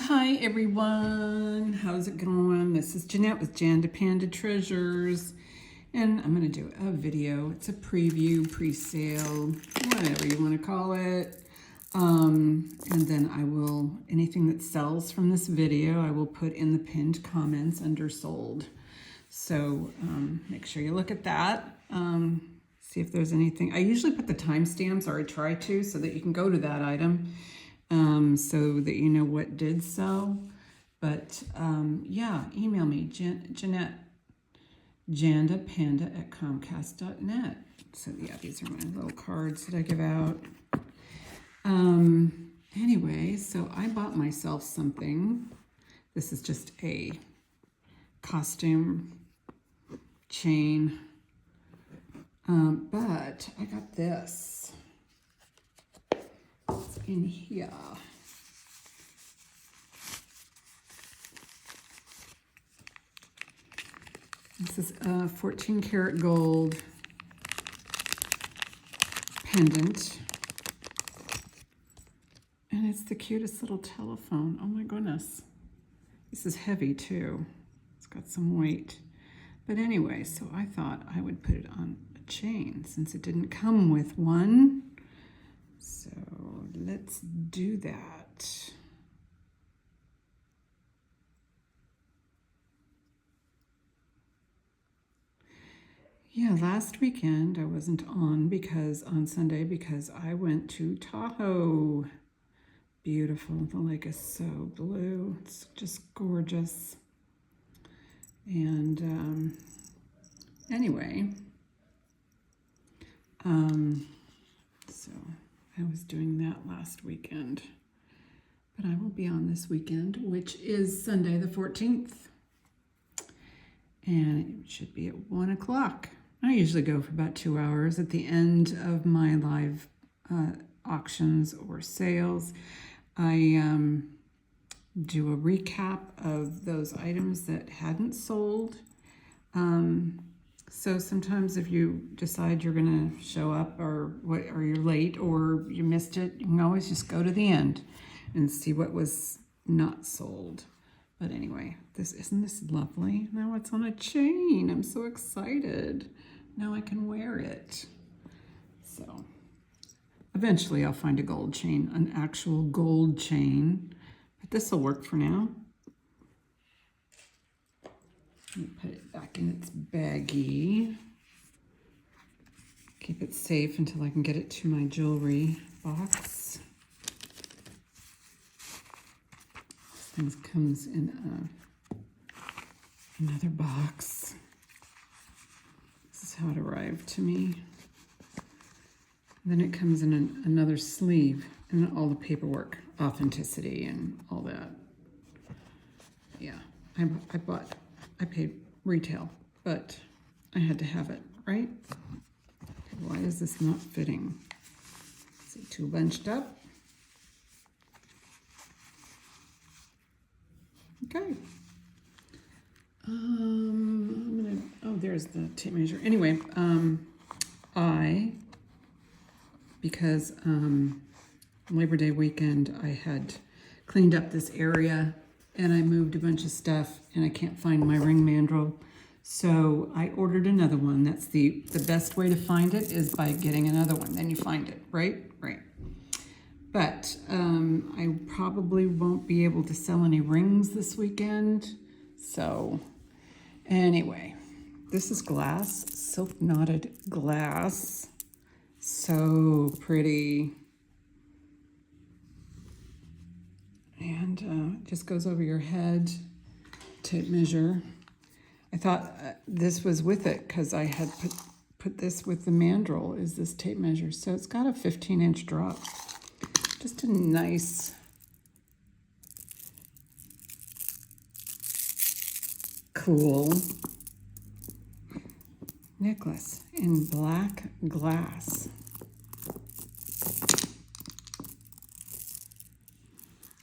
Hi everyone, how's it going? This is Jeanette with Jandapanda Treasures, and I'm going to do a video. It's a preview, pre-sale, whatever you want to call it. And then I will, anything that sells from this video, I will put in the pinned comments under sold. So make sure you look at that. See if there's anything. I usually put the timestamps, or I try to, so that you can go to that item. So that you know what did sell. But yeah, email me, Jeanette, jandapanda@comcast.net. So yeah, these are my little cards that I give out. Anyway, so I bought myself something. This is just a costume chain. But I got this. It's in here. This is a 14 karat gold pendant. And it's the cutest little telephone. Oh my goodness. This is heavy too. It's got some weight. But anyway, so I thought I would put it on a chain since it didn't come with one. So let's do that. Yeah, last weekend I wasn't on Sunday because I went to Tahoe. Beautiful. The lake is so blue. It's just gorgeous. And anyway, so I was doing that last weekend, but I will be on this weekend, which is Sunday the 14th, and it should be at 1 o'clock. I usually go for about 2 hours at the end of my live auctions or sales. I do a recap of those items that hadn't sold. So sometimes if you decide you're going to show up or you're late or you missed it, you can always just go to the end and see what was not sold. But anyway, isn't this lovely? Now it's on a chain. I'm so excited. Now I can wear it. So eventually I'll find a gold chain, an actual gold chain. But this will work for now. Let me put it back in its baggie. Keep it safe until I can get it to my jewelry box. This thing comes in another box. This is how it arrived to me. Then it comes in another sleeve and all the paperwork, authenticity and all that. Yeah, I paid retail, but I had to have it, right? Why is this not fitting? Is it too bunched up? Okay. There's the tape measure. Anyway, because Labor Day weekend, I had cleaned up this area and I moved a bunch of stuff and I can't find my ring mandrel. So I ordered another one. That's the best way to find it is by getting another one. Then you find it, right? Right. But I probably won't be able to sell any rings this weekend. So anyway, this is glass, silk knotted glass. So pretty. And it just goes over your head, tape measure. I thought this was with it because I had put this with the mandrel, is this tape measure. So it's got a 15-inch drop. Just a nice cool necklace in black glass.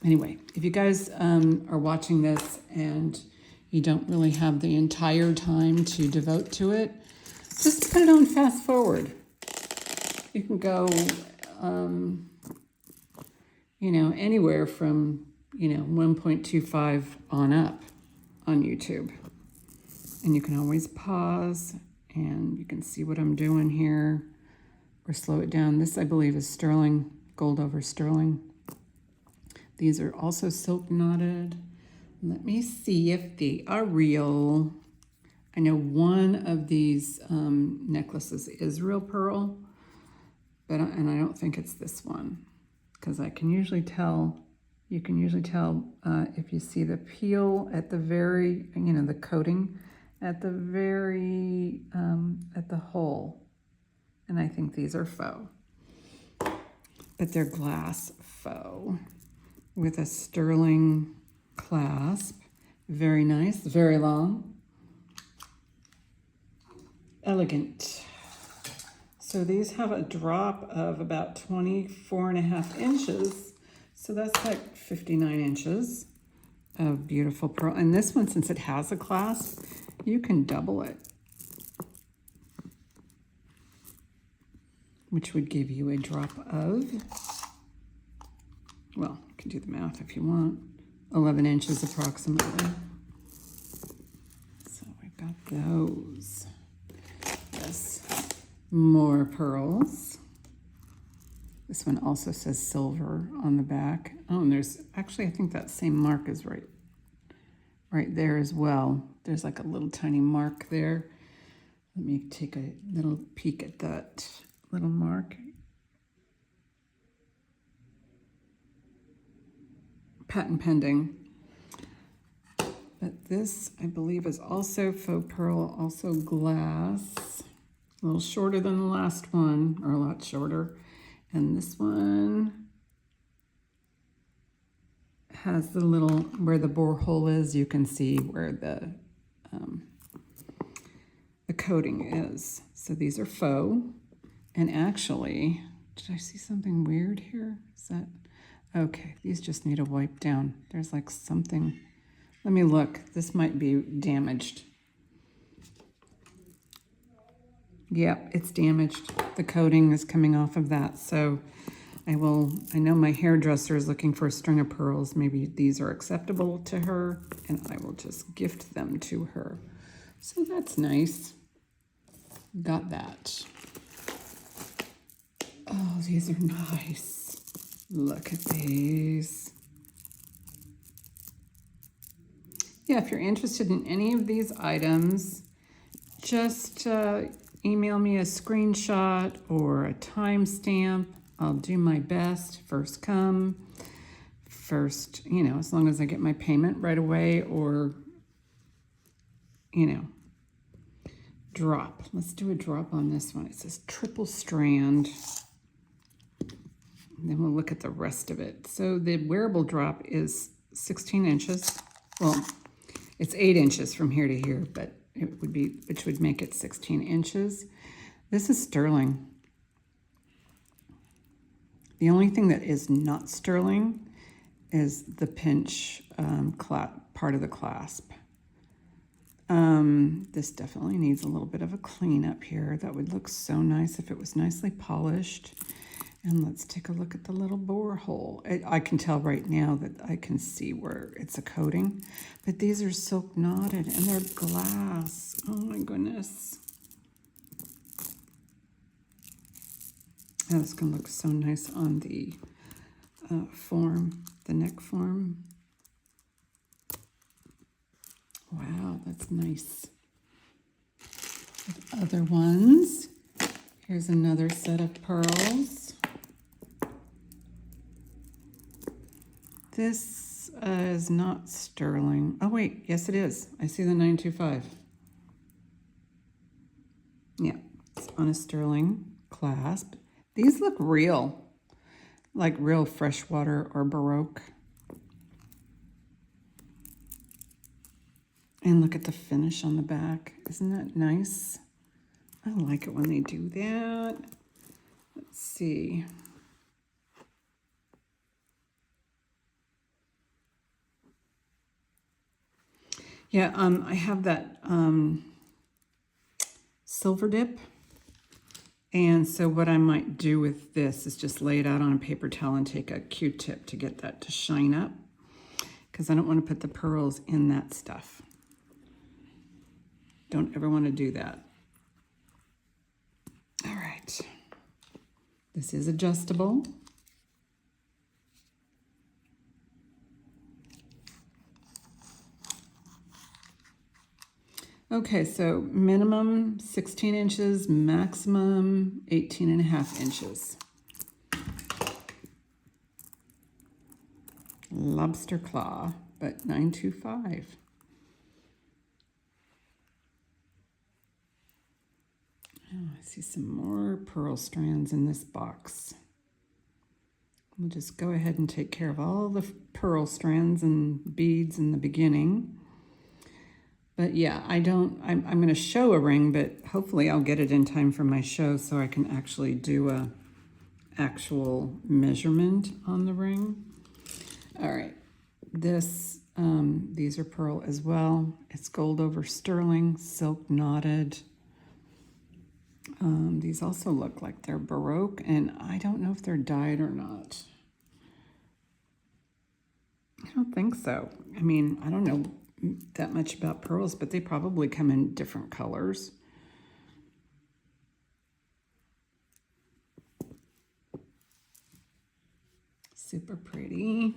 Anyway, if you guys are watching this and you don't really have the entire time to devote to it, just put it on fast forward. You can go, you know, anywhere from 1.25 on up on YouTube. And you can always pause and you can see what I'm doing here or slow it down. This, I believe, is sterling, gold over sterling. These are also silk knotted. Let me see if they are real. I know one of these necklaces is real pearl, and I don't think it's this one, because I can usually tell, you can usually tell if you see the peel at the very, the coating at the very, at the hole. And I think these are faux, but they're glass faux with a sterling clasp. Very nice, very long, elegant. So these have a drop of about 24.5 inches. So that's like 59 inches of beautiful pearl. And this one, since it has a clasp, you can double it, which would give you a drop of, well, you can do the math if you want, 11 inches approximately. So we've got those. Yes, more pearls. This one also says silver on the back. Oh, and there's actually, I think that same mark is right there as well. There's like a little tiny mark there. Let me take a little peek at that little mark. Patent pending. But this, I believe, is also faux pearl, also glass. A little shorter than the last one, or a lot shorter. And this one has the little, where the borehole is, you can see where the coating is. So these are faux. And actually, did I see something weird here? Is that, okay, these just need a wipe down. There's like something, let me look. This might be damaged. Yep, it's damaged. The coating is coming off of that. So I know my hairdresser is looking for a string of pearls. Maybe these are acceptable to her, and I will just gift them to her. So that's nice. Got that. Oh, these are nice. Look at these. Yeah, if you're interested in any of these items, just email me a screenshot or a timestamp. I'll do my best. First come, first, as long as I get my payment right away, or, drop. Let's do a drop on this one. It says triple strand. And then we'll look at the rest of it. So the wearable drop is 16 inches. Well, it's 8 inches from here to here, but it would be, which would make it 16 inches. This is sterling. The only thing that is not sterling is the pinch part of the clasp. This definitely needs a little bit of a cleanup here. That would look so nice if it was nicely polished. And let's take a look at the little borehole. I can tell right now that I can see where it's a coating, but these are silk knotted and they're glass. Oh my goodness. Oh, it's gonna look so nice on the form, the neck form. Wow, that's nice. With other ones, here's another set of pearls. This is not sterling. Oh wait, yes it is. I see the 925. Yeah, it's on a sterling clasp. These look real, like real freshwater or Baroque. And look at the finish on the back. Isn't that nice? I like it when they do that. Let's see. Yeah, I have that silver dip. And so what I might do with this is just lay it out on a paper towel and take a Q-tip to get that to shine up. because I don't want to put the pearls in that stuff. Don't ever want to do that. All right. This is adjustable. Okay, so minimum 16 inches, maximum 18.5 inches. Lobster claw, but 925. Oh, I see some more pearl strands in this box. We'll just go ahead and take care of all the pearl strands and beads in the beginning. But yeah, I'm going to show a ring, but hopefully I'll get it in time for my show so I can actually do a actual measurement on the ring. All right, these are pearl as well. It's gold over sterling, silk knotted. These also look like they're Baroque, and I don't know if they're dyed or not. I don't think so. I mean, I don't know that much about pearls, but they probably come in different colors. Super pretty.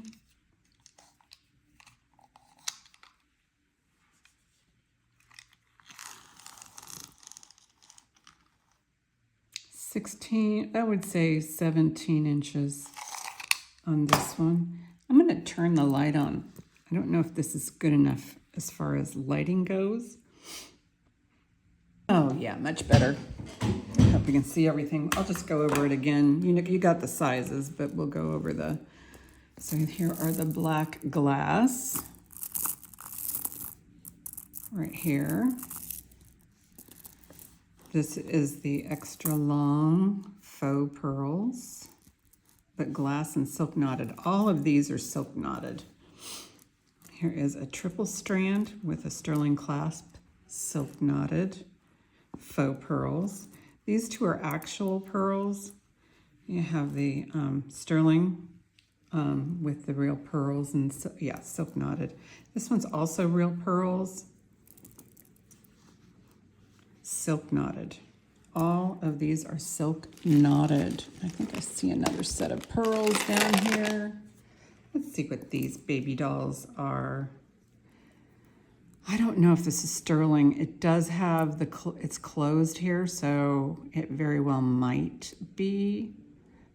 I would say 17 inches on this one. I'm going to turn the light on. I don't know if this is good enough as far as lighting goes. Oh yeah, much better. I hope you can see everything. I'll just go over it again. You know, you got the sizes, but we'll go over the, so here are the black glass. Right here. This is the extra long faux pearls, but glass and silk knotted. All of these are silk knotted. Here is a triple strand with a sterling clasp, silk knotted, faux pearls. These two are actual pearls. You have the sterling with the real pearls and yeah, silk knotted. This one's also real pearls. Silk knotted. All of these are silk knotted. I think I see another set of pearls down here. Let's see what these baby dolls are. I don't know if this is sterling. It does have it's closed here, so it very well might be,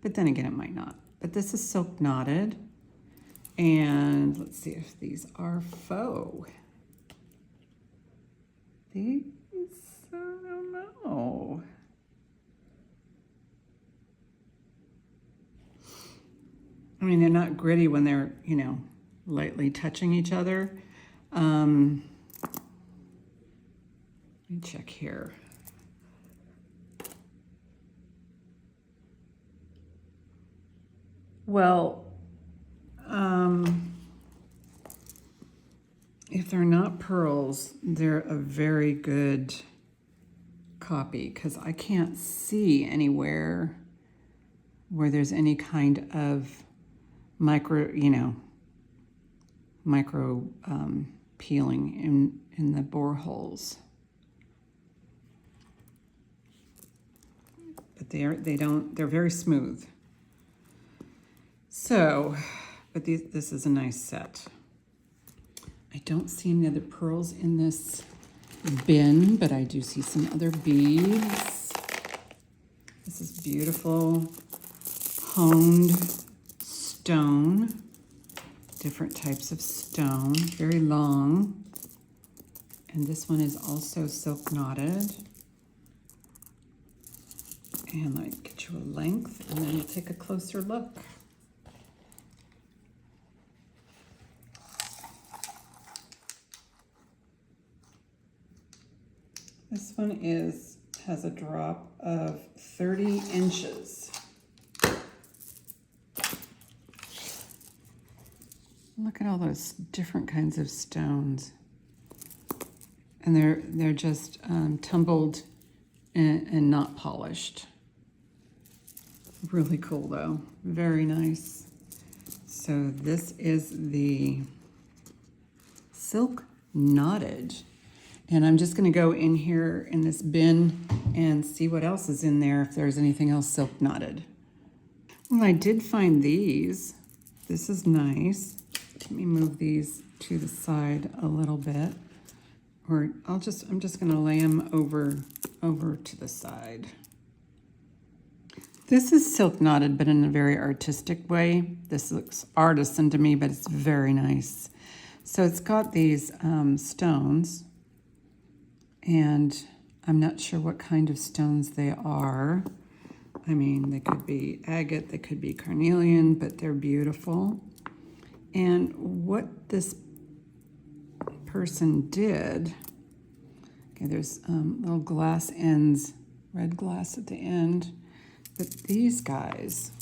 but then again, it might not. But this is silk knotted. And let's see if these are faux. These, I don't know. I mean, they're not gritty when they're, you know, lightly touching each other. Let me check here. Well, if they're not pearls, they're a very good copy because I can't see anywhere where there's any kind of micro peeling in the bore holes. But they're very smooth. So, but this is a nice set. I don't see any other pearls in this bin, but I do see some other beads. This is beautiful honed stone, different types of stone, very long. And this one is also silk knotted. And let me get you a length, and then we'll take a closer look. This one has a drop of 30 inches. Look at all those different kinds of stones. And they're just tumbled and not polished. Really cool though, very nice. So this is the silk knotted. And I'm just going to go in here in this bin and see what else is in there, if there's anything else silk knotted. Well, I did find these. This is nice. Let me move these to the side a little bit. Or I'm just going to lay them over to the side. This is silk knotted, but in a very artistic way. This looks artisan to me, but it's very nice. So it's got these stones, and I'm not sure what kind of stones they are. I mean, they could be agate, they could be carnelian, but they're beautiful. And what this person did, okay, there's little glass ends, red glass at the end, but these guys,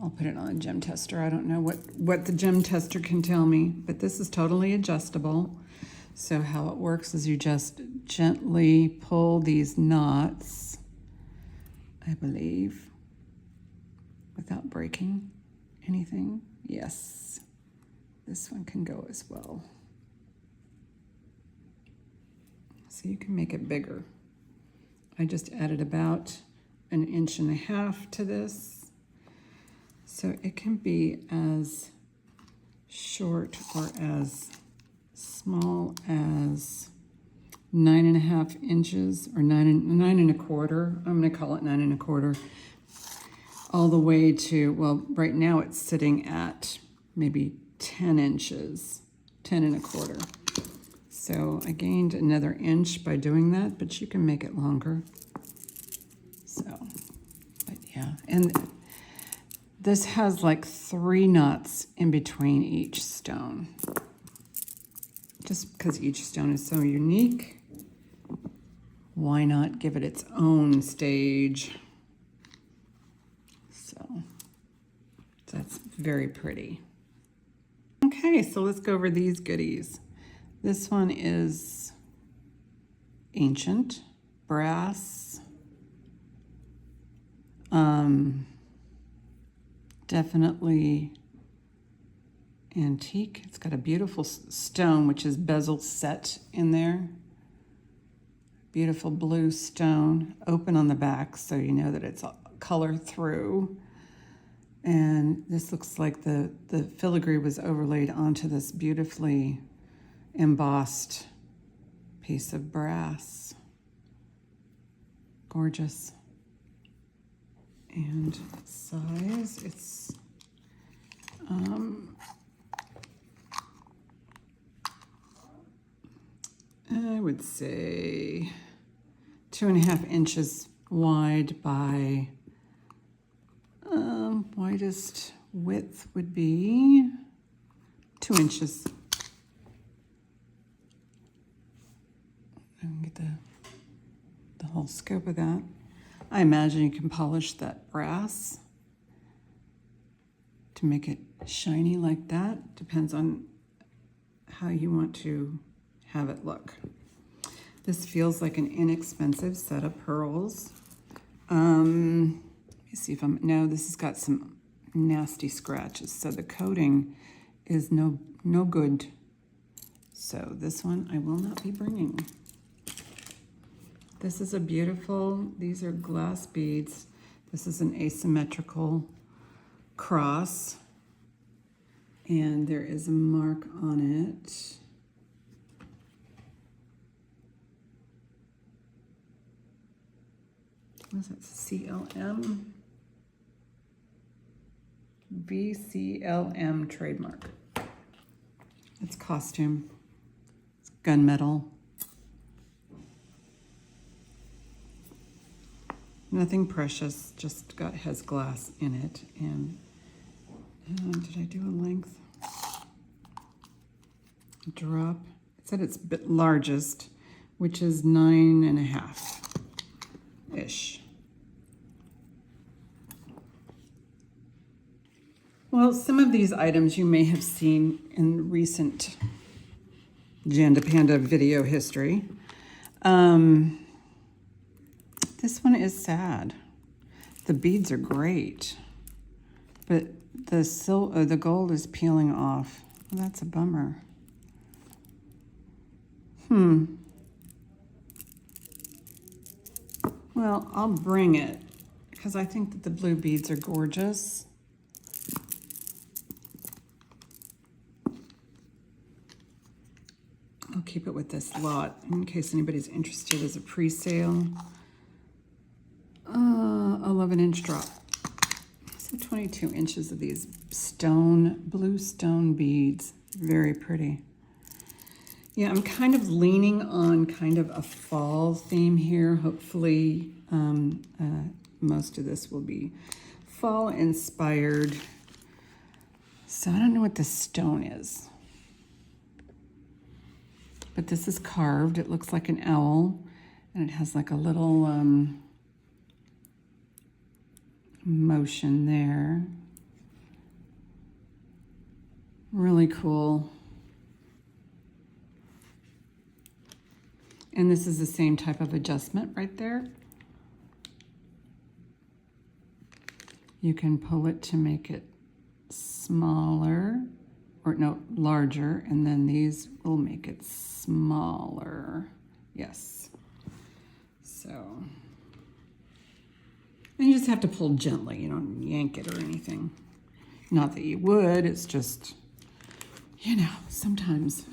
I'll put it on a gem tester. I don't know what the gem tester can tell me, but this is totally adjustable. So how it works is you just gently pull these knots, I believe, without breaking anything. Yes, this one can go as well. So you can make it bigger. I just added about 1.5 inches to this. So it can be as short or as small as 9.5 inches or 9.25. I'm going to call it 9.25. All the way to, well, right now it's sitting at maybe 10 inches, 10.25. So I gained another inch by doing that, but you can make it longer. So, but yeah, and this has like 3 knots in between each stone. Just because each stone is so unique, why not give it its own stage? So that's very pretty. Okay, so let's go over these goodies. This one is ancient brass. Definitely antique. It's got a beautiful stone, which is bezel set in there. Beautiful blue stone, open on the back, so you know that it's color through. And this looks like the filigree was overlaid onto this beautifully embossed piece of brass. Gorgeous. And size, it's I would say 2.5 inches wide by widest width would be 2 inches. I can get the whole scope of that. I imagine you can polish that brass to make it shiny like that. Depends on how you want to have it look. This feels like an inexpensive set of pearls. Let me see if no, this has got some nasty scratches. So the coating is no good. So this one I will not be bringing. This is a beautiful, these are glass beads. This is an asymmetrical cross. And there is a mark on it. What is that, CLM? VCLM trademark. It's costume. It's gunmetal. Nothing precious, just has glass in it. And did I do a length? Drop. It said it's largest, which is 9.5-ish. Well, some of these items you may have seen in recent Jandapanda video history. This one is sad. The beads are great, but the gold is peeling off. Well, that's a bummer. Well, I'll bring it because I think that the blue beads are gorgeous. I'll keep it with this lot in case anybody's interested as a pre-sale. 11-inch drop. So 22 inches of these blue stone beads. Very pretty. Yeah, I'm kind of leaning on kind of a fall theme here. Hopefully, most of this will be fall inspired. So I don't know what this stone is. But this is carved. It looks like an owl. And it has like a little motion there. Really cool. And this is the same type of adjustment right there. You can pull it to make it smaller, or no, larger, and then these will make it smaller. Yes. So, and you just have to pull gently. You don't yank it or anything. Not that you would, it's just, you know, sometimes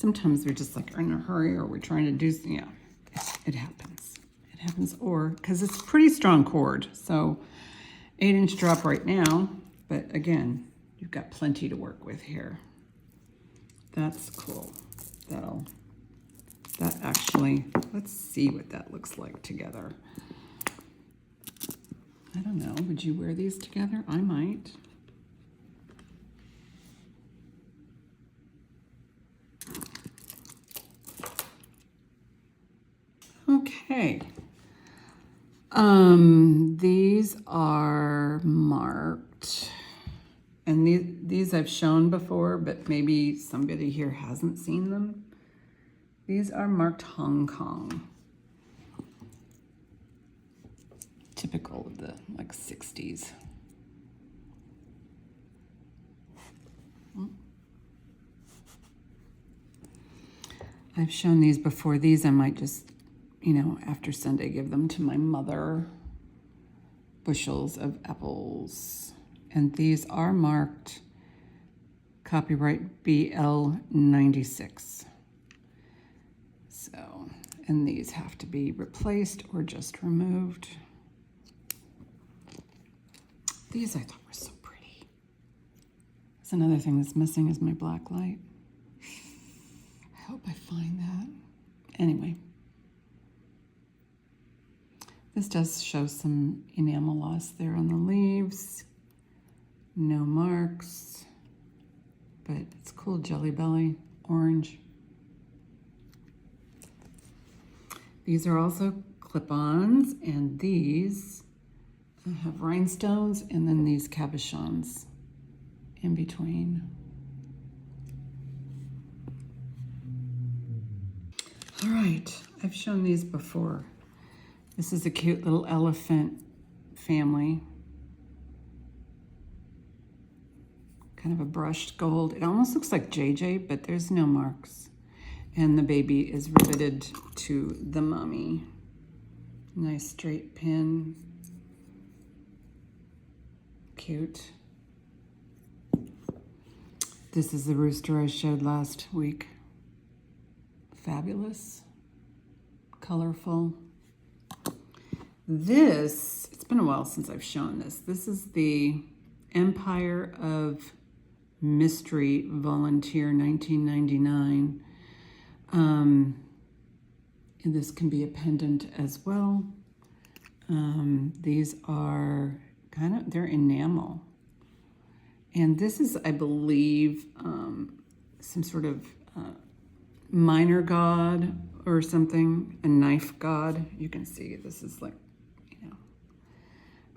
we're just like in a hurry or we're trying to do, yeah, it happens. It happens, or, because it's a pretty strong cord. So 8-inch drop right now, but again, you've got plenty to work with here. That's cool. That actually, let's see what that looks like together. I don't know, would you wear these together? I might. Okay. These are marked, and these I've shown before, but maybe somebody here hasn't seen them. These are marked Hong Kong. Typical of the like 60s. I've shown these before. These I might just, you know, after Sunday, give them to my mother. Bushels of apples. And these are marked copyright BL96. So, and these have to be replaced or just removed. These I thought were so pretty. That's another thing that's missing is my black light. I hope I find that. Anyway. This does show some enamel loss there on the leaves. No marks, but it's cool. Jelly belly, orange. These are also clip-ons, and these have rhinestones, and then these cabochons in between. All right, I've shown these before. This is a cute little elephant family. Kind of a brushed gold. It almost looks like JJ, but there's no marks. And the baby is riveted to the mommy. Nice straight pin. Cute. This is the rooster I showed last week. Fabulous. Colorful. This, it's been a while since I've shown this. This is the Empire of Mystery Volunteer 1999. And this can be a pendant as well. These are they're enamel. And this is, I believe, some sort of minor god or something, a knife god. You can see this is like,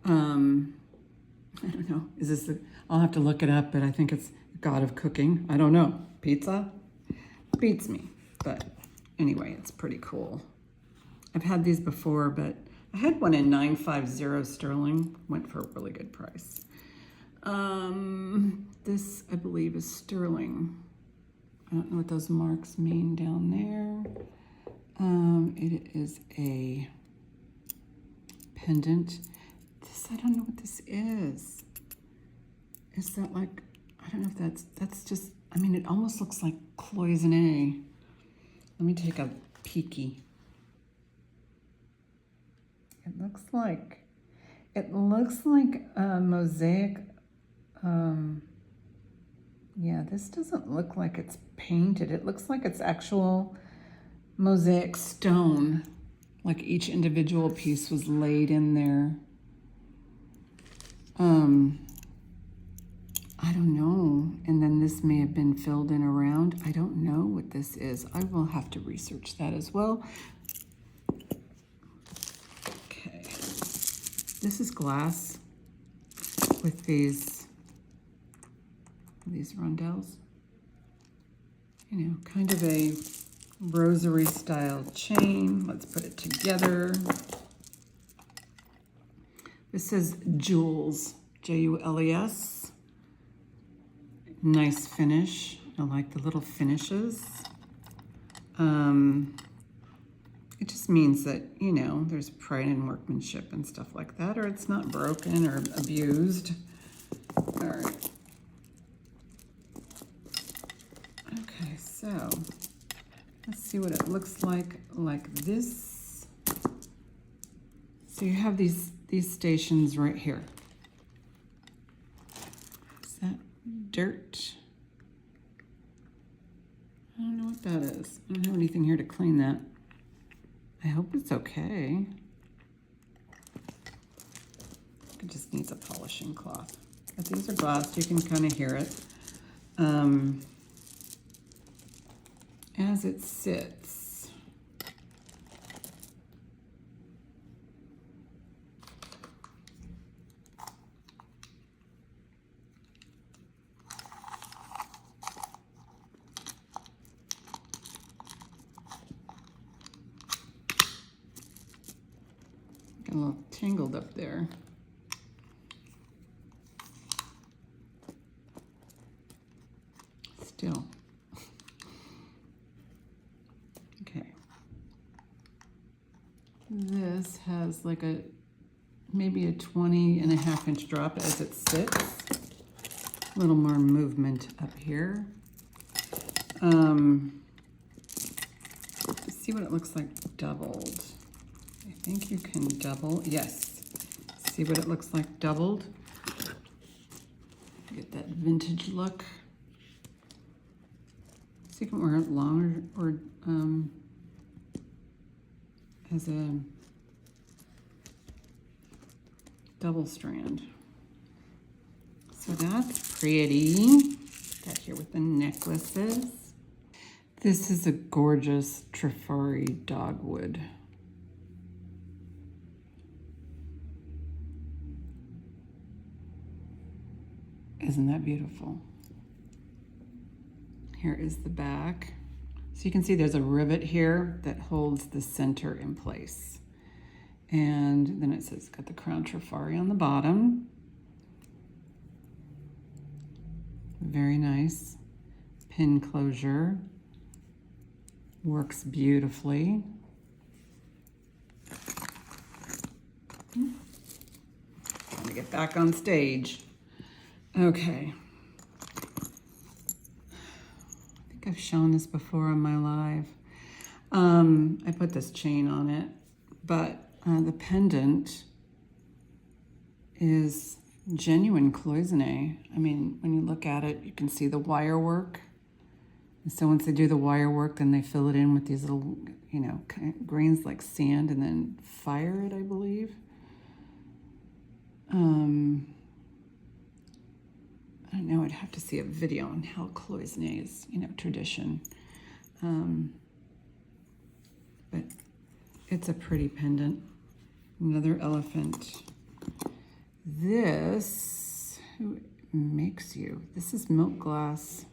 I don't know. Is this I'll have to look it up, but I think it's god of cooking. I don't know. Pizza? Beats me. But anyway, it's pretty cool. I've had these before, but I had one in 950 sterling. Went for a really good price. This, I believe, is sterling. I don't know what those marks mean down there. It is a pendant. This, I don't know what this is. Is that like, I don't know if that's just, I mean, it almost looks like cloisonne. Let me take a peeky. It looks like a mosaic. Yeah, this doesn't look like it's painted. It looks like it's actual mosaic stone. Like each individual piece was laid in there. I don't know. And then this may have been filled in around. I don't know what this is. I will have to research that as well. Okay. This is glass with these rondelles. You know, kind of a rosary style chain. Let's put it together. This says Jules, Jules. Nice finish. I like the little finishes. It just means that, you know, there's pride in workmanship and stuff like that, or it's not broken or abused. All right. Okay, so let's see what it looks like this. So you have these stations right here. Is that dirt? I don't know what that is. I don't have anything here to clean that. I hope it's okay. It just needs a polishing cloth. But these are glossed, you can kind of hear it. As it sits. Got a little tangled up there. Still. Okay. This has like maybe a 20.5-inch drop as it sits. A little more movement up here. Let's see what it looks like doubled. I think you can double, yes. See what it looks like doubled. Get that vintage look. So you can wear it long or as a double strand. So that's pretty. Got here with the necklaces. This is a gorgeous Trifari dogwood. Isn't that beautiful? Here is the back. So you can see there's a rivet here that holds the center in place. And then it says, got the crown Trifari on the bottom. Very nice. Pin closure. Works beautifully. Trying to get back on stage. Okay. I think I've shown this before on my live. I put this chain on it, but the pendant is genuine cloisonne. I mean, when you look at it, you can see the wire work. And so once they do the wire work, then they fill it in with these little, you know, grains like sand and then fire it, I believe. I don't know, I'd have to see a video on how cloisonne is, you know, tradition. But it's a pretty pendant. Another elephant. This, who makes you? This is milk glass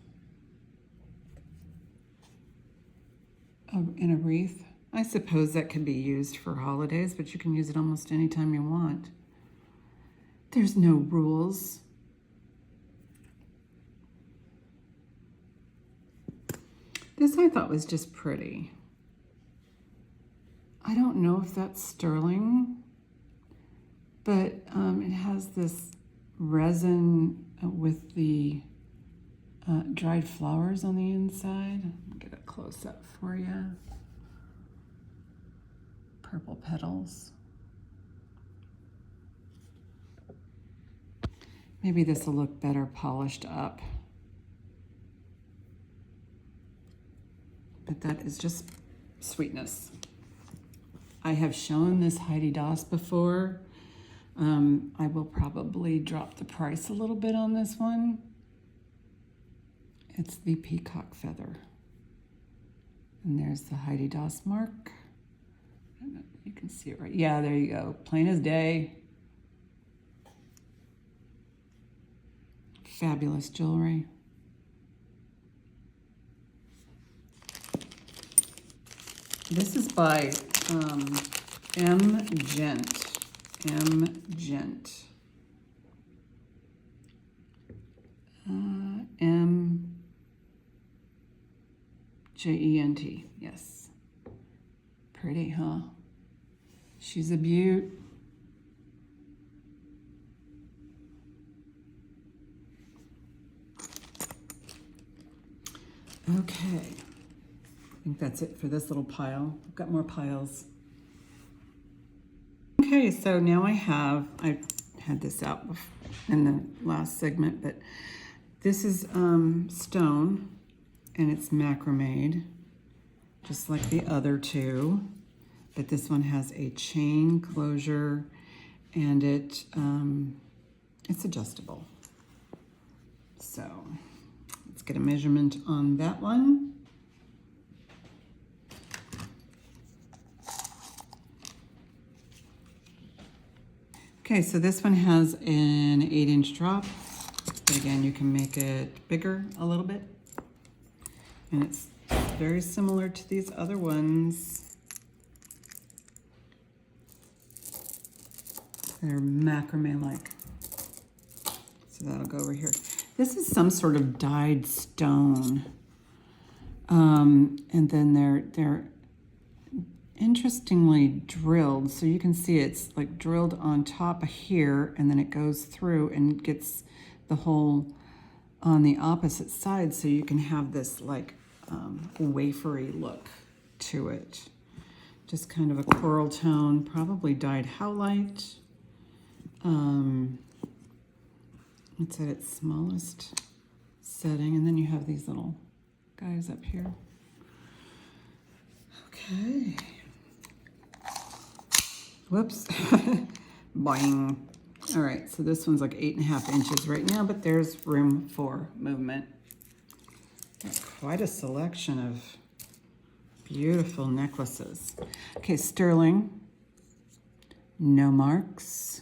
in a wreath. I suppose that could be used for holidays, but you can use it almost any time you want. There's no rules. This I thought was just pretty. I don't know if that's sterling, but it has this resin with the dried flowers on the inside. I'll get a close up for you. Purple petals. Maybe this will look better polished up. But that is just sweetness. I have shown this Heidi Daas before. I will probably drop the price a little bit on this one. It's the peacock feather. And there's the Heidi Daas mark. I don't know, you can see it right. Yeah, there you go. Plain as day. Fabulous jewelry. This is by M. Gent. M. Gent. M. Gent. Yes. Pretty, huh? She's a beaut. Okay. I think that's it for this little pile. I've got more piles. Okay, so now I had this out in the last segment, but this is stone, and it's macrameed, just like the other two. But this one has a chain closure, and it's adjustable. So let's get a measurement on that one. Okay, so this one has an 8-inch drop, but again, you can make it bigger a little bit. And it's very similar to these other ones. They're macrame-like. So that'll go over here. This is some sort of dyed stone. And then they're interestingly drilled, so you can see it's like drilled on top of here, and then it goes through and gets the hole on the opposite side, so you can have this like wafery look to it. Just kind of a coral tone, probably dyed howlite. It's at its smallest setting, and then you have these little guys up here. Okay. Whoops. Boing. All right, so this one's like 8.5 inches right now, but there's room for movement. Got quite a selection of beautiful necklaces. Okay, sterling. No marks.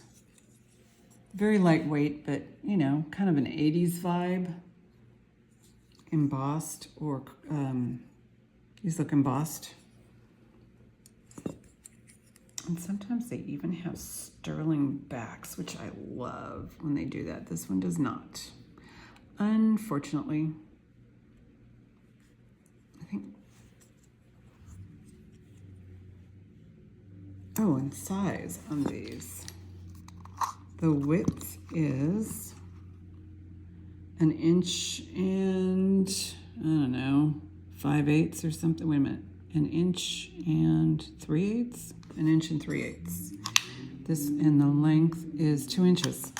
Very lightweight, but, you know, kind of an 80s vibe. Embossed, or these look embossed. And sometimes they even have sterling backs, which I love when they do that. This one does not, unfortunately. I think. Oh, and size on these. The width is 1 inch and, I don't know, 5/8 or something. Wait a minute. 1 inch and 3/8? 1 inch and 3/8. This, and the length is 2 inches.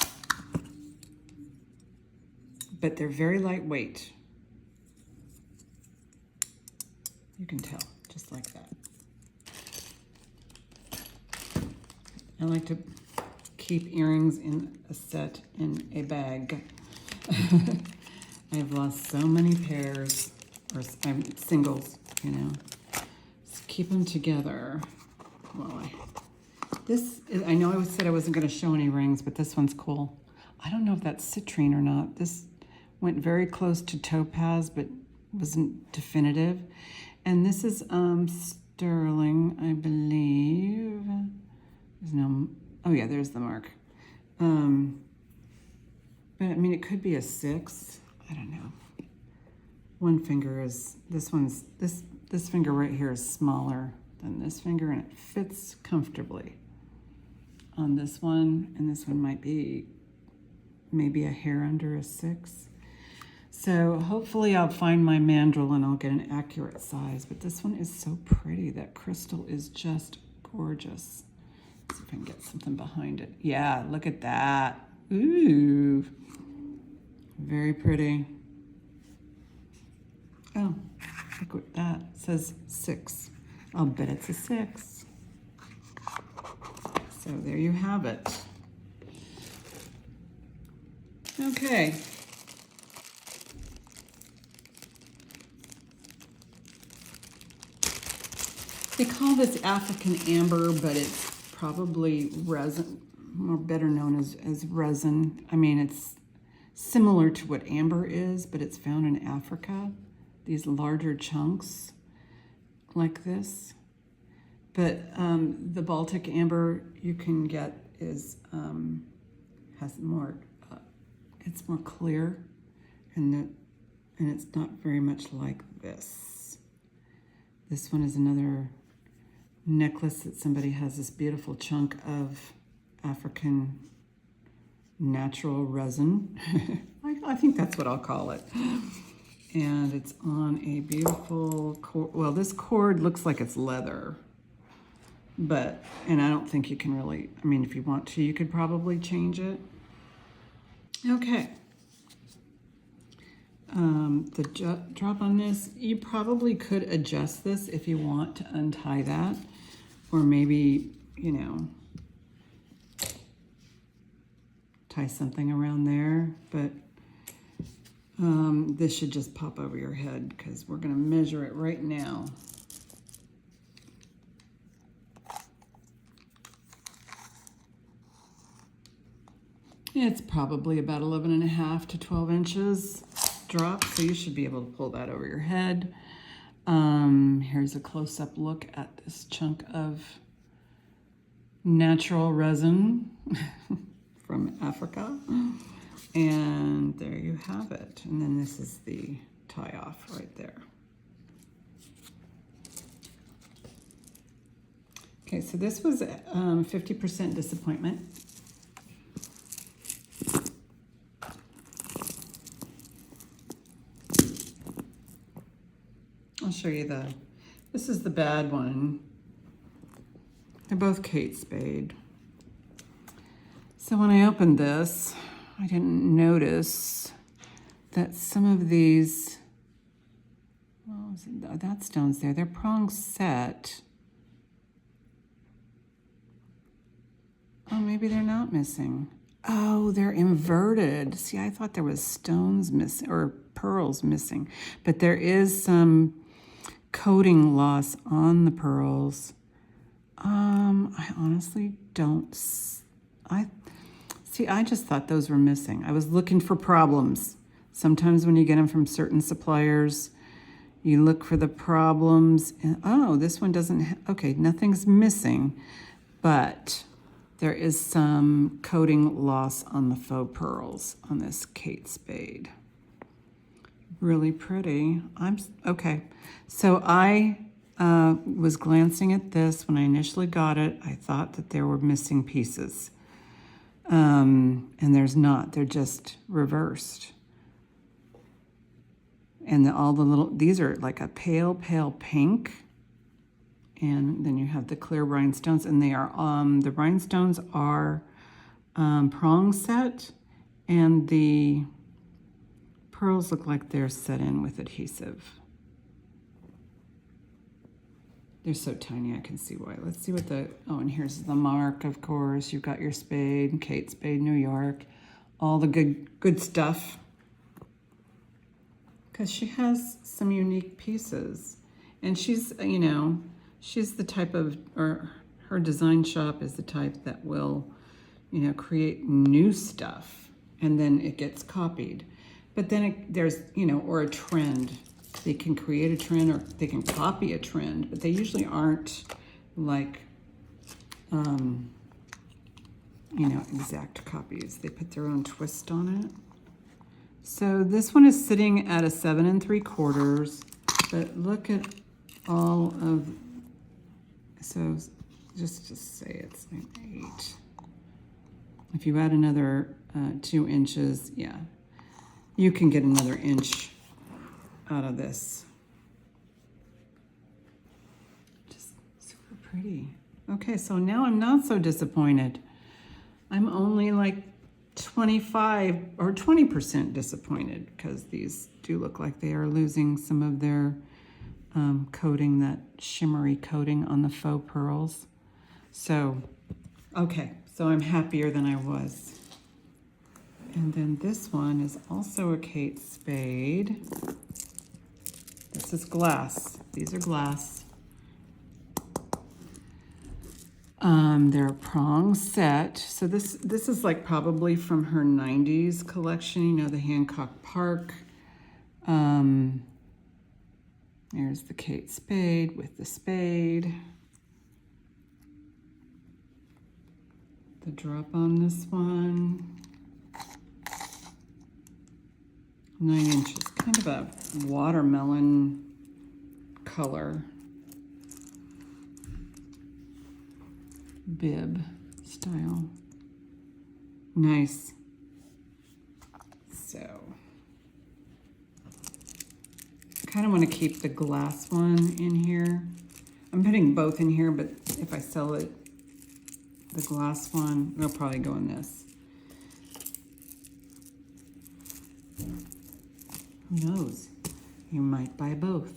But they're very lightweight. You can tell, just like that. I like to keep earrings in a set in a bag. I've lost so many pairs, or singles, you know. Just keep them together. Well, I know I said I wasn't going to show any rings, but this one's cool. I don't know if that's citrine or not. This went very close to topaz, but wasn't definitive. And this is sterling, I believe. There's no, oh yeah, there's the mark. But I mean, it could be a 6. I don't know. one finger is, this finger right here is smaller than this finger, and it fits comfortably on this one, and this one might be maybe a hair under a 6. So hopefully I'll find my mandrel and I'll get an accurate size, but this one is so pretty. That crystal is just gorgeous. Let's see if I can get something behind it. Yeah, look at that. Ooh, very pretty. Oh, look at that. It says 6. I'll bet it's a 6. So there you have it. Okay. They call this African amber, but it's probably resin, or better known as resin. I mean, it's similar to what amber is, but it's found in Africa. These larger chunks like this. But the Baltic amber you can get is has more. It's more clear, and it's not very much like this. This one is another necklace that somebody has this beautiful chunk of African natural resin. I think that's what I'll call it. And it's on a beautiful cord. Well, this cord looks like it's leather, and I don't think you can really, I mean, if you want to, you could probably change it. Okay. The drop on this, you probably could adjust this if you want to untie that, or maybe, you know, tie something around there, but this should just pop over your head because we're going to measure it right now. It's probably about 11.5 to 12 inches drop, so you should be able to pull that over your head. Here's a close-up look at this chunk of natural resin from Africa. And there you have it. And then this is the tie-off right there. Okay, so this was 50% disappointment. I'll show you this is the bad one. They're both Kate Spade. So when I opened this, I didn't notice that some of these, well, that stone's there, they're prong set. Oh, maybe they're not missing. Oh, they're inverted. See, I thought there was stones missing or pearls missing, but there is some coating loss on the pearls. I honestly don't, I just thought those were missing. I was looking for problems. Sometimes when you get them from certain suppliers, you look for the problems. And, oh, this one doesn't, okay, nothing's missing, but there is some coating loss on the faux pearls on this Kate Spade. Really pretty. Okay. So I was glancing at this when I initially got it. I thought that there were missing pieces. And there's not. They're just reversed. And all the little, these are like a pale, pale pink. And then you have the clear rhinestones. And they are, the rhinestones are prong set. And the pearls look like they're set in with adhesive. They're so tiny, I can see why. Let's see what oh, and here's the mark, of course. You've got your spade, Kate Spade, New York, all the good stuff. Because she has some unique pieces. And she's, you know, she's the type of, or her design shop is the type that will, you know, create new stuff. And then it gets copied. But then there's, you know, or a trend. They can create a trend or they can copy a trend, but they usually aren't like, you know, exact copies. They put their own twist on it. So this one is sitting at a 7 3/4, but look at all of, so just say it's an 8. If you add another 2 inches, yeah, you can get another inch out of this. Just super pretty. Okay, so now I'm not so disappointed. I'm only like 25 or 20% disappointed because these do look like they are losing some of their coating, that shimmery coating on the faux pearls. So, okay, so I'm happier than I was. And then this one is also a Kate Spade. This is glass. These are glass. They're a prong set. So this is like probably from her 90s collection, you know, the Hancock Park. There's the Kate Spade with the spade. The drop on this one. 9 inches, kind of a watermelon color. Bib style. Nice. So, I kind of want to keep the glass one in here. I'm putting both in here, but if I sell it, the glass one, they'll probably go in this. Who knows? You might buy both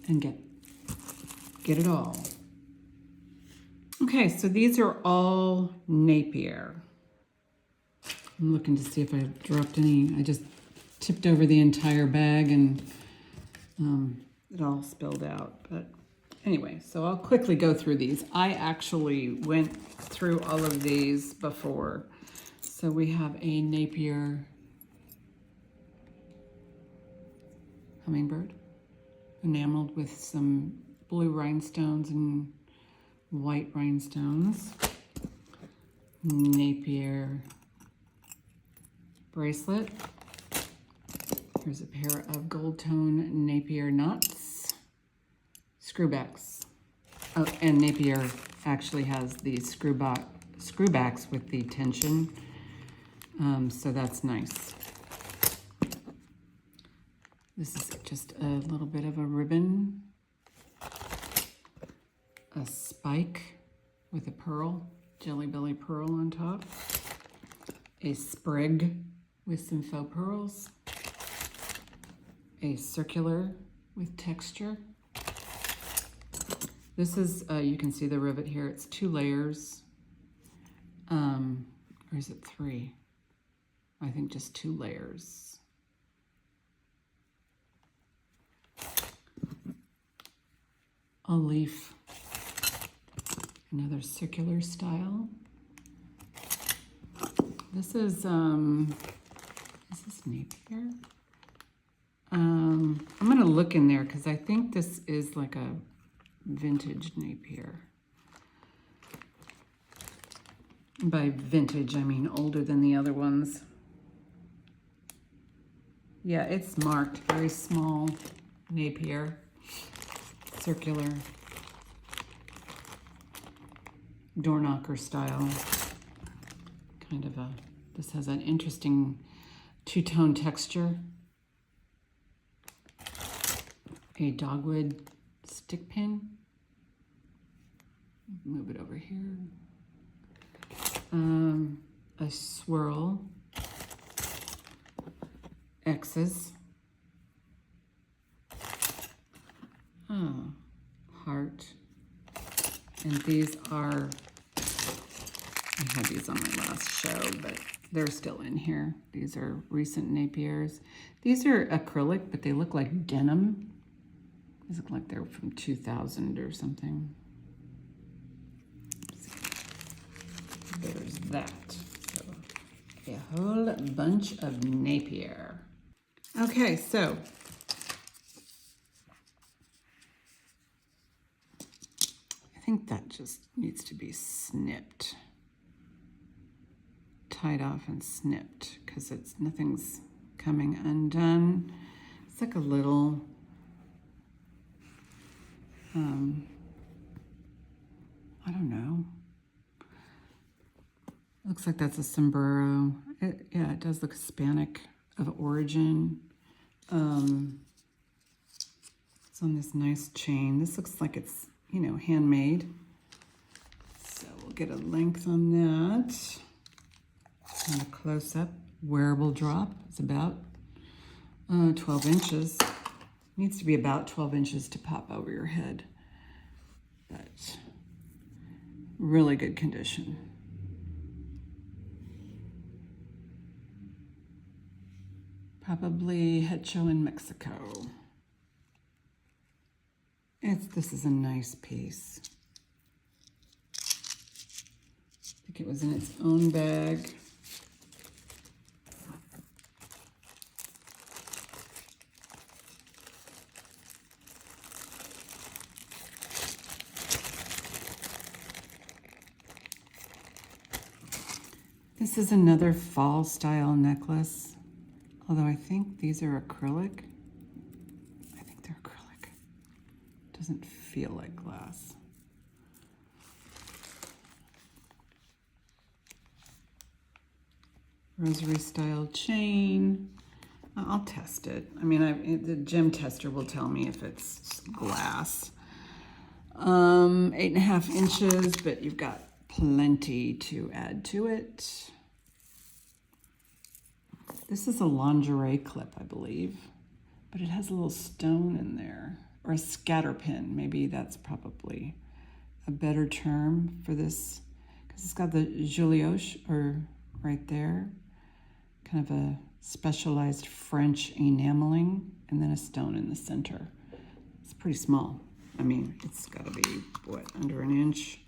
and get it all. Okay, so these are all Napier. I'm looking to see if I dropped any. I just tipped over the entire bag and it all spilled out. But anyway, so I'll quickly go through these. I actually went through all of these before. So we have a Napier hummingbird, enameled with some blue rhinestones and white rhinestones. Napier bracelet. Here's a pair of gold tone Napier knots. Screwbacks. Oh, and Napier actually has these screwbacks with the tension. So that's nice. This is just a little bit of a ribbon. A spike with a pearl, Jelly Belly pearl on top. A sprig with some faux pearls. A circular with texture. This is, you can see the rivet here, it's 2 layers. Or is it 3? I think just 2 layers. A leaf. Another circular style. This is this Napier? I'm gonna look in there because I think this is like a vintage Napier. By vintage, I mean older than the other ones. Yeah, it's marked very small Napier, circular, door knocker style. Kind of a, this has an interesting 2-tone texture. A dogwood stick pin. Move it over here. A swirl. X's. Oh, heart. And these are, I had these on my last show, but they're still in here. These are recent Napiers. These are acrylic, but they look like denim. These look like they're from 2000 or something. There's that. So, a whole bunch of Napier. Okay, so I think that just needs to be snipped. Tied off and snipped because nothing's coming undone. It's like a little, I don't know. Looks like that's a sombrero. Yeah, it does look Hispanic of origin. It's on this nice chain. This looks like it's, you know, handmade. So we'll get a length on that. And a close-up wearable drop. It's about 12 inches. Needs to be about 12 inches to pop over your head. But really good condition. Probably Hecho in Mexico. This is a nice piece. I think it was in its own bag. This is another fall style necklace, although I think these are acrylic. I think they're acrylic. Doesn't feel like glass. Rosary style chain. I'll test it. I mean, the gem tester will tell me if it's glass. 8.5 inches, but you've got plenty to add to it. This is a lingerie clip, I believe, but it has a little stone in there, or a scatter pin. Maybe that's probably a better term for this, because it's got the Julioche, or right there, kind of a specialized French enameling, and then a stone in the center. It's pretty small. I mean, it's got to be, what, under an inch?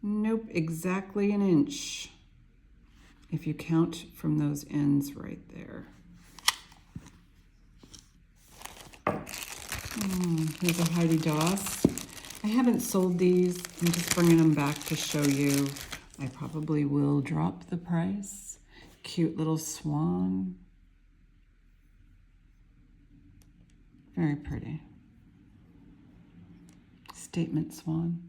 Nope, exactly an inch. If you count from those ends right there. Here's a Heidi Doss. I haven't sold these. I'm just bringing them back to show you. I probably will drop the price. Cute little swan. Very pretty. Statement swan.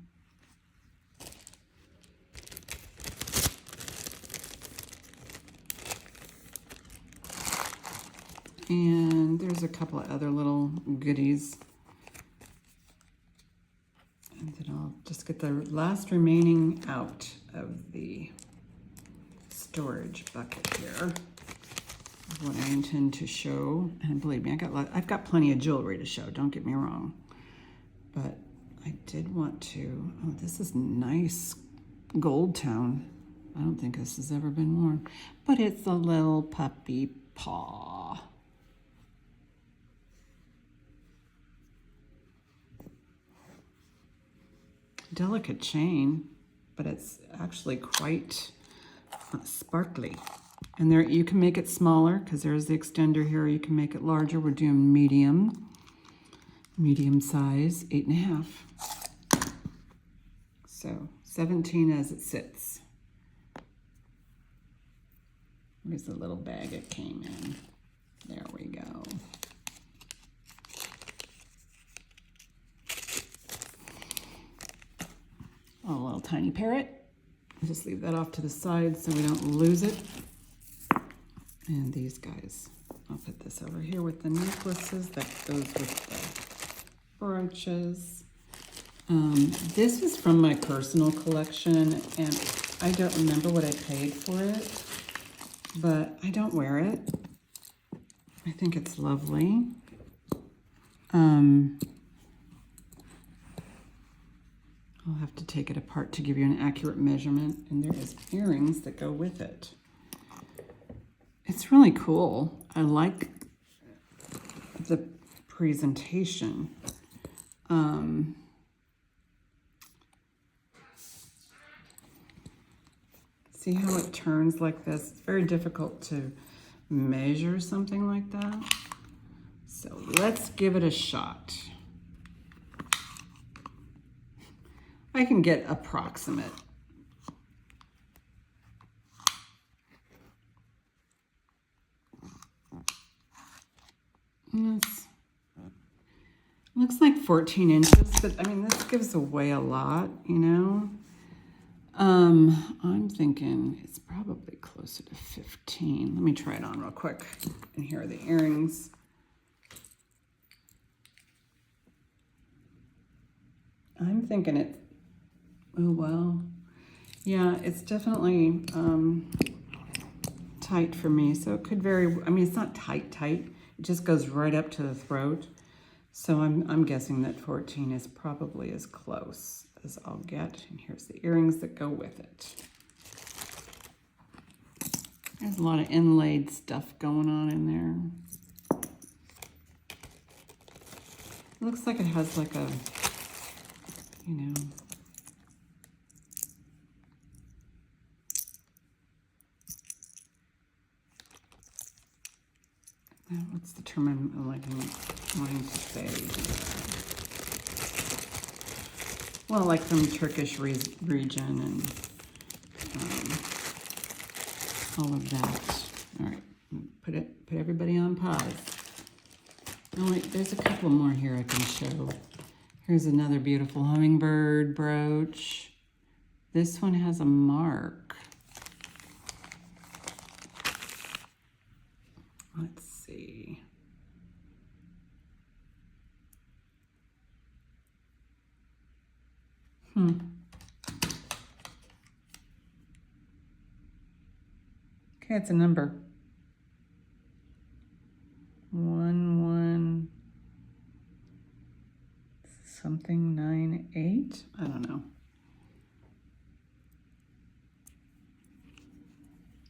And there's a couple of other little goodies. And then I'll just get the last remaining out of the storage bucket here of what I intend to show. And believe me, I've got plenty of jewelry to show, don't get me wrong. But I did want to, oh, this is nice gold tone. I don't think this has ever been worn, but it's a little puppy paw. Delicate chain, but it's actually quite sparkly. And there, you can make it smaller because there's the extender here. You can make it larger. We're doing medium size, 8.5. So 17 as it sits. Here's the little bag it came in. There we go. Oh, a little tiny parrot. Just leave that off to the side so we don't lose it. And these guys, I'll put this over here with the necklaces. That goes with the brooches. This is from my personal collection, and I don't remember what I paid for it, but I don't wear it. I think it's lovely. I'll have to take it apart to give you an accurate measurement, and there is earrings that go with it. It's really cool. I like the presentation. See how it turns like this? It's very difficult to measure something like that. So let's give it a shot. I can get approximate. 14 inches, but I mean, this gives away a lot, you know? I'm thinking it's probably closer to 15. Let me try it on real quick. And here are the earrings. I'm thinking it, oh, well, yeah, it's definitely tight for me. So it could vary. I mean, it's not tight. It just goes right up to the throat. So I'm guessing that 14 is probably as close as I'll get. And here's the earrings that go with it. There's a lot of inlaid stuff going on in there. It looks like it has like a, you know, what's the term I'm wanting to say? Well, like from Turkish region and all of that. All right, put everybody on pause. Oh wait, there's a couple more here I can show. Here's another beautiful hummingbird brooch. This one has a mark. Let's see. Okay, it's a number. 11 something 98. I don't know.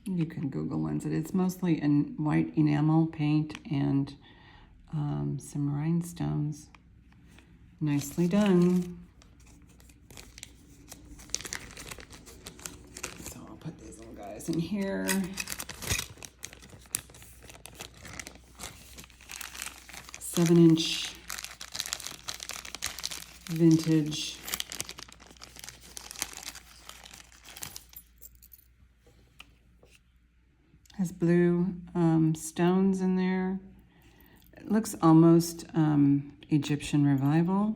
You can Google lens it. It's mostly in white enamel paint and some rhinestones. Nicely done. So I'll put these little guys in here. Seven-inch vintage. Has blue stones in there. It looks almost Egyptian revival.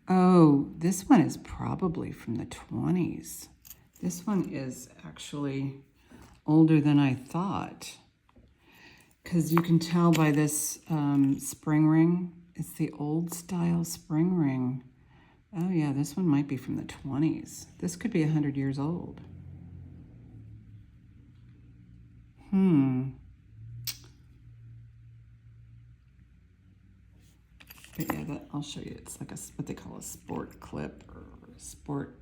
Oh, this one is probably from the 20s. This one is actually older than I thought. Because you can tell by this spring ring, it's the old style spring ring. Oh yeah, this one might be from the 20s. This could be 100 years old. But yeah, I'll show you. It's like what they call a sport clip or sport.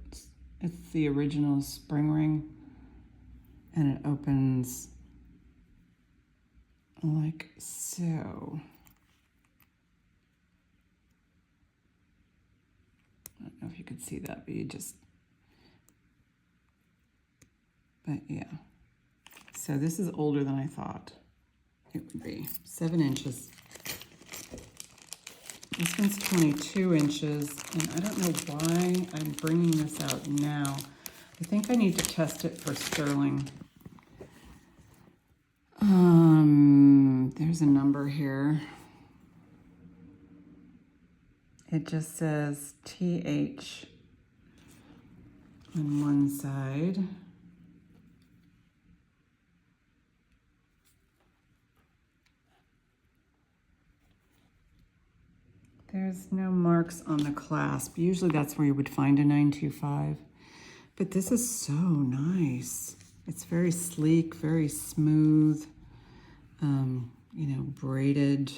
It's the original spring ring. And it opens like so. I don't know if you could see that, but but yeah. So this is older than I thought it would be. 7 inches. This one's 22 inches, and I don't know why I'm bringing this out now. I think I need to test it for sterling. There's a number here. It just says TH on one side. There's no marks on the clasp. Usually that's where you would find a 925. But this is so nice. It's very sleek, very smooth, you know, braided,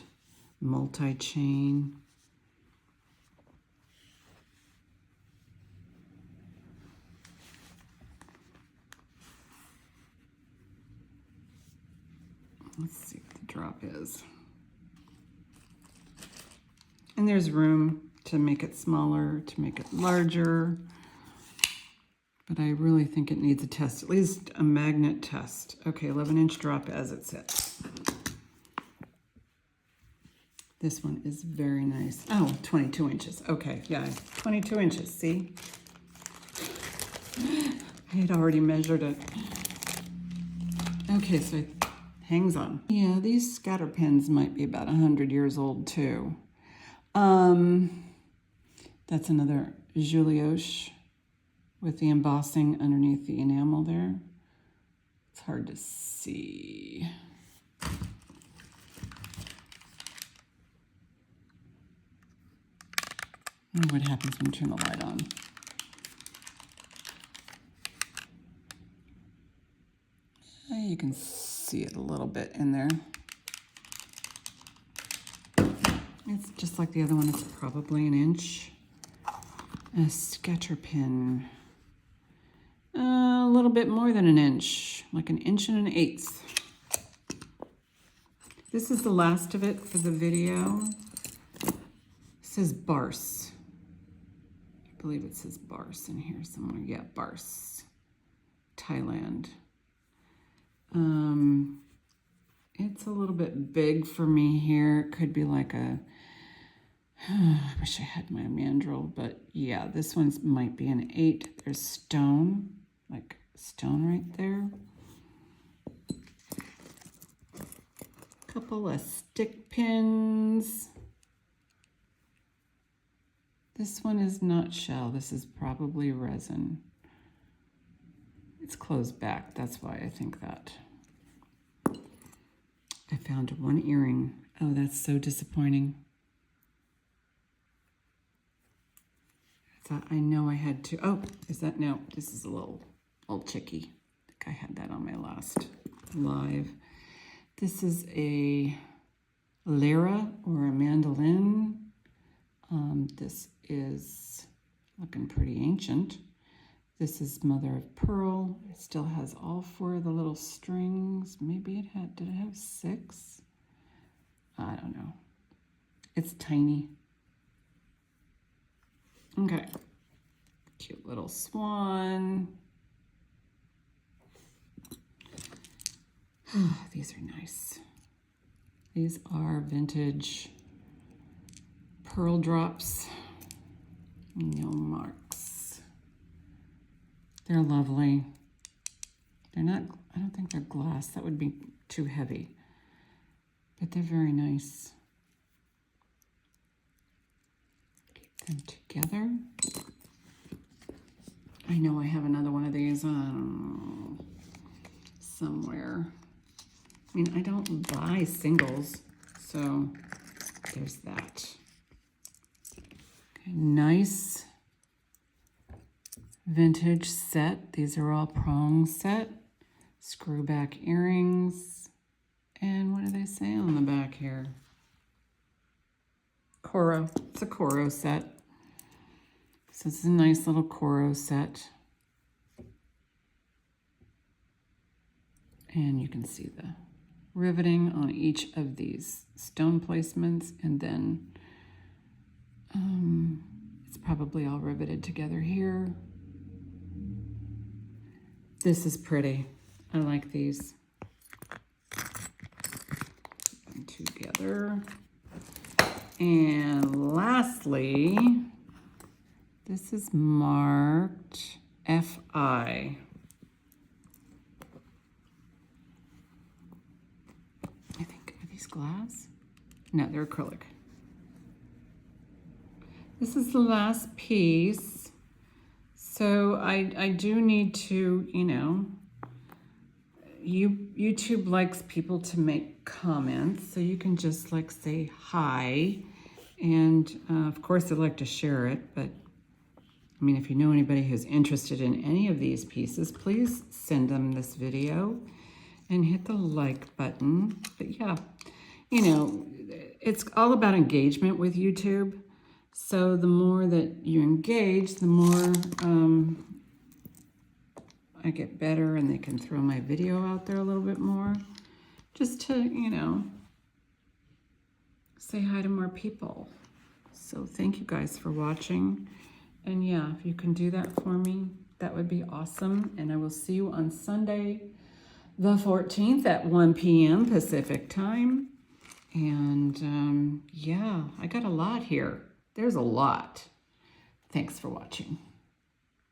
multi-chain. Let's see what the drop is. And there's room to make it smaller, to make it larger. But I really think it needs a test, at least a magnet test. Okay, 11-inch drop as it sits. This one is very nice. Oh, 22 inches. Okay, yeah, 22 inches, see? I had already measured it. Okay, so it hangs on. Yeah, these scatter pins might be about 100 years old too. That's another Julioche with the embossing underneath the enamel there. It's hard to see. I wonder what happens when you turn the light on. You can see it a little bit in there. It's just like the other one. It's probably an inch. A Sketcher pin. A little bit more than an inch, like an inch and an eighth. This is the last of it for the video. It says Barse. I believe it says Barse in here somewhere. Yeah, Barse, Thailand. It's a little bit big for me here. It could be like a, I wish I had my mandrel, but yeah, this one might be an 8. There's stone, like stone right there. Couple of stick pins. This one is not shell. This is probably resin. It's closed back. That's why I think that. I found one earring. Oh, that's so disappointing. I know I had to. Oh, is that? No, this is a little old chickie. I think I had that on my last live. This is a lyra or a mandolin. This is looking pretty ancient. This is mother of pearl. It still has all 4 of the little strings. Maybe it had, did it have 6? I don't know. It's tiny. Okay. Cute little swan. These are nice. These are vintage pearl drops. No marks. They're lovely. They're not, I don't think they're glass. That would be too heavy. But they're very nice. Keep them together. I know I have another one of these somewhere. I mean, I don't buy singles, so there's that. Okay, nice vintage set. These are all prong set. Screw back earrings. And what do they say on the back here? Coro. It's a Coro set. So it's a nice little Coro set. And you can see the riveting on each of these stone placements, and then it's probably all riveted together here. This is pretty. I like these. Put them together. And lastly, this is marked FI. I think, are these glass? No, they're acrylic. This is the last piece. So I do need to, you know, YouTube likes people to make comments, so you can just like say hi. And of course I'd like to share it, but I mean, if you know anybody who's interested in any of these pieces, please send them this video and hit the like button. But yeah, you know, it's all about engagement with YouTube. So the more that you engage, the more I get better, and they can throw my video out there a little bit more. Just to, you know, say hi to more people. So thank you guys for watching. And yeah, if you can do that for me, that would be awesome. And I will see you on Sunday, the 14th at 1 p.m. Pacific time. And yeah, I got a lot here. There's a lot. Thanks for watching.